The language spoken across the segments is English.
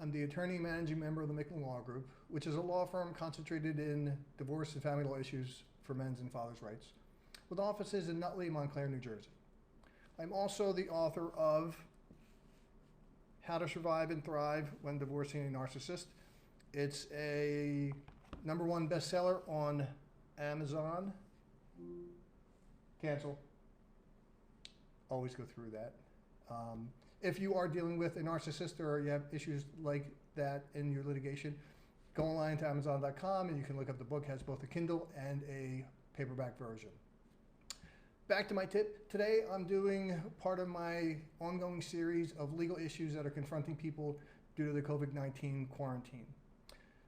I'm the attorney and managing member of the Micklin Law Group, which is a law firm concentrated in divorce and family law issues for men's and fathers' rights, with offices in Nutley, Montclair, New Jersey. I'm also the author of How to Survive and Thrive When Divorcing a Narcissist. It's a #1 bestseller on Amazon. Cancel. Always go through that. If you are dealing with a narcissist or you have issues like that in your litigation, go online to Amazon.com and you can look up the book. It has both a Kindle and a paperback version. Back to my tip. Today I'm doing part of my ongoing series of legal issues that are confronting people due to the COVID-19 quarantine.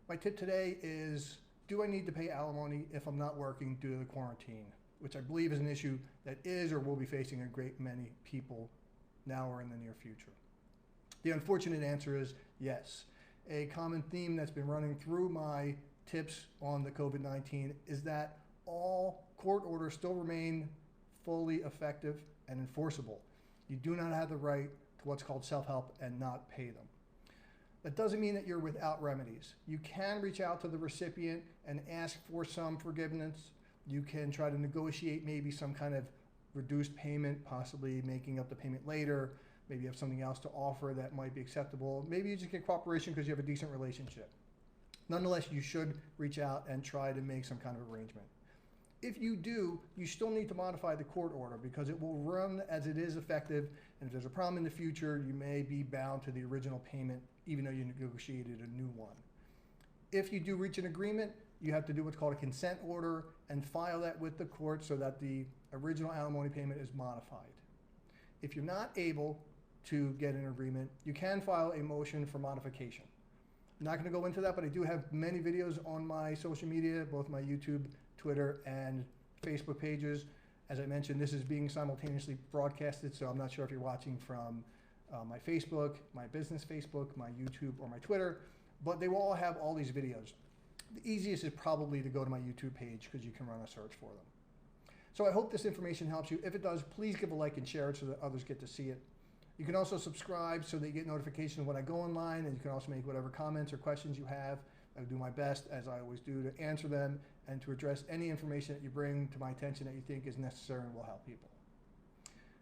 My tip today is, do I need to pay alimony if I'm not working due to the quarantine? Which I believe is an issue that is or will be facing a great many people now or in the near future. The unfortunate answer is yes. A common theme that's been running through my tips on the COVID-19 is that all court orders still remain fully effective and enforceable. You do not have the right to what's called self-help and not pay them. That doesn't mean that you're without remedies. You can reach out to the recipient and ask for some forgiveness. You can try to negotiate maybe some kind of reduced payment, possibly making up the payment later. Maybe you have something else to offer that might be acceptable. Maybe you just get cooperation because you have a decent relationship. Nonetheless, you should reach out and try to make some kind of arrangement. If you do, you still need to modify the court order because it will run as it is effective, and if there's a problem in the future, you may be bound to the original payment even though you negotiated a new one. If you do reach an agreement, you have to do what's called a consent order and file that with the court so that the original alimony payment is modified. If you're not able to get an agreement, you can file a motion for modification. I'm not going to go into that, but I do have many videos on my social media, both my YouTube, Twitter, and Facebook pages. As I mentioned, this is being simultaneously broadcasted, so I'm not sure if you're watching from my Facebook, my business Facebook, my YouTube, or my Twitter, but they will all have all these videos. The easiest is probably to go to my YouTube page because you can run a search for them. So I hope this information helps you. If it does, please give a like and share it so that others get to see it. You can also subscribe so that you get notification when I go online, and you can also make whatever comments or questions you have. I'll do my best, as I always do, to answer them and to address any information that you bring to my attention that you think is necessary and will help people.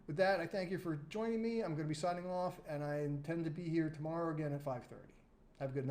With that, I thank you for joining me. I'm going to be signing off, and I intend to be here tomorrow again at 5:30. Have a good night.